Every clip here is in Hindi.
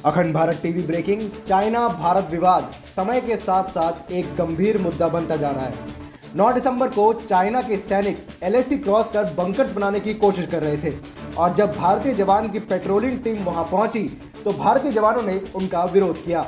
अखंड Bharat TV breaking. China Bharat विवाद समय के साथ साथ एक गंभीर मुद्दा बनता जा रहा है। 9 दिसंबर को चाइना के सैनिक LAC क्रॉस कर बंकर्स बनाने की कोशिश कर रहे थे और जब भारतीय जवान की पेट्रोलिंग टीम वहां पहुंची तो भारतीय जवानों ने उनका विरोध किया।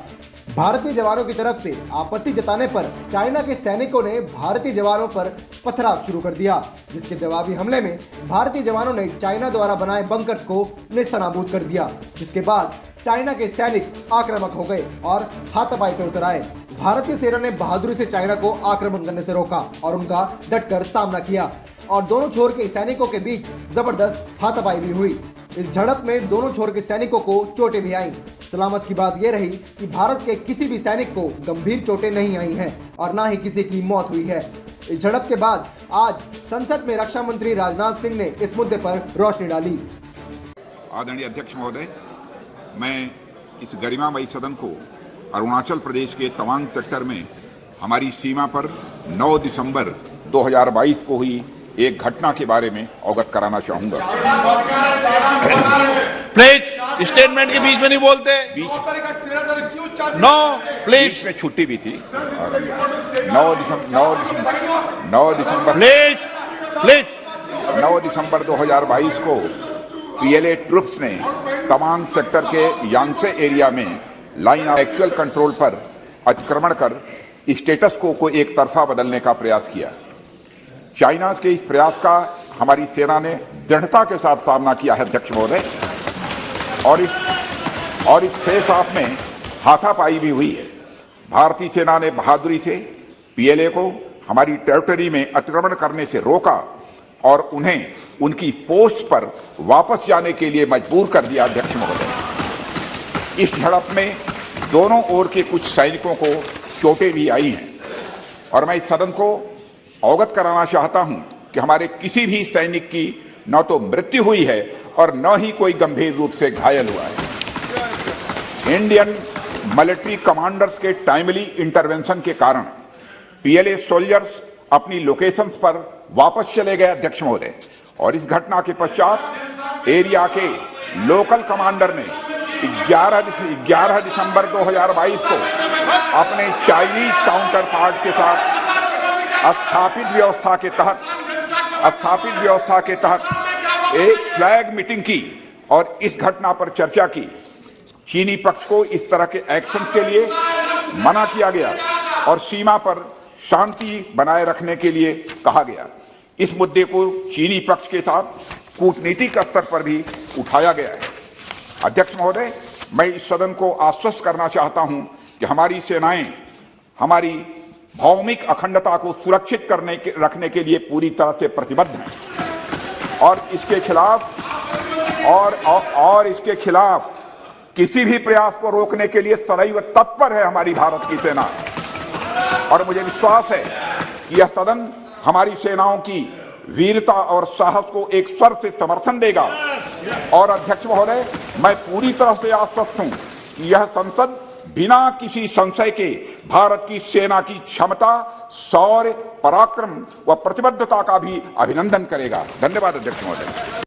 भारतीय जवानों की तरफ से आपत्ति जताने पर चाइना के सैनिकों ने भारतीय जवानों पर पथराव शुरू कर दिया, जिसके जवाबी हमले में भारतीय जवानों ने चाइना द्वारा बनाए बंकर्स को नेस्तनाबूद कर दिया, जिसके बाद चाइना के सैनिक आक्रामक हो गए और हाथापाई पर उतर आए। भारतीय सेना ने बहादुरी से चाइना को आक्रमण करने से रोका और उनका डटकर सामना किया और दोनों छोर के सैनिकों के बीच जबरदस्त हाथापाई भी हुई। इस झड़प में दोनों छोर के सैनिकों को चोटें भी आईं। सलामत की बात यह रही कि भारत के किसी भी सैनिक को गंभीर चोटें नहीं आई हैं और ना ही किसी की मौत हुई है। इस झड़प के बाद आज संसद में रक्षा मंत्री राजनाथ सिंह ने इस मुद्दे पर रोशनी डाली। आदरणीय अध्यक्ष महोदय, मैं इस गरिमामयी सदन को अरुणाचल प्रदेश के तवांग सेक्टर में हमारी सीमा पर 9 दिसंबर 2022 को हुई एक घटना के बारे में अवगत कराना चाहूंगा। प्लीज स्टेटमेंट के बीच में नहीं बोलते। नो प्लीज में छुट्टी भी थी। 9 दिसंबर 2022 को PLA ट्रुप्स ने तवांग सेक्टर के यांसे एरिया में लाइन ऑफ एक्चुअल कंट्रोल पर अतिक्रमण कर स्टेटस को एक तरफा बदलने का प्रयास किया। चाइना के इस प्रयास का हमारी सेना ने दृढ़ता के साथ सामना किया है अध्यक्ष महोदय, और इस फेस ऑफ में हाथापाई भी हुई है। भारतीय सेना ने बहादुरी से PLA को हमारी टेरिटरी में अतिक्रमण करने से रोका और उन्हें उनकी पोस्ट पर वापस जाने के लिए मजबूर कर दिया अध्यक्ष महोदय। इस झड़प में दोनों ओर के कुछ सैनिकों को चोटें भी आई हैं और मैं इस सदन को अवगत कराना चाहता हूं कि हमारे किसी भी सैनिक की न तो मृत्यु हुई है और न ही कोई गंभीर रूप से घायल हुआ है। इंडियन मिलिट्री कमांडर्स के टाइमली इंटरवेंशन के कारण PLA सोल्जर्स अपनी लोकेशंस पर वापस चले गए अध्यक्ष महोदय, और इस घटना के पश्चात एरिया के लोकल कमांडर ने 11 दिसंबर 2022 को अपने चाइनीज काउंटर पार्ट के साथ स्थापित व्यवस्था के तहत एक फ्लैग मीटिंग की और इस घटना पर चर्चा की। चीनी पक्ष को इस तरह के एक्शन के लिए मना किया गया और सीमा पर शांति बनाए रखने के लिए कहा गया। इस मुद्दे को चीनी पक्ष के साथ कूटनीतिक स्तर पर भी उठाया गया है। अध्यक्ष महोदय, मैं इस सदन को आश्वस्त करना चाहता हूं कि हमारी सेनाएं हमारी भौमिक अखंडता को सुरक्षित रखने के लिए पूरी तरह से प्रतिबद्ध हैं और इसके खिलाफ किसी भी प्रयास को रोकने के लिए सदैव तत्पर है हमारी भारत की सेना। और मुझे विश्वास है कि यह सदन हमारी सेनाओं की वीरता और साहस को एक स्वर से समर्थन देगा। और अध्यक्ष महोदय, मैं पूरी तरह से आश्वस्त हूं कि यह संसद बिना किसी संशय के भारत की सेना की क्षमता, शौर्य, पराक्रम व प्रतिबद्धता का भी अभिनंदन करेगा। धन्यवाद अध्यक्ष महोदय।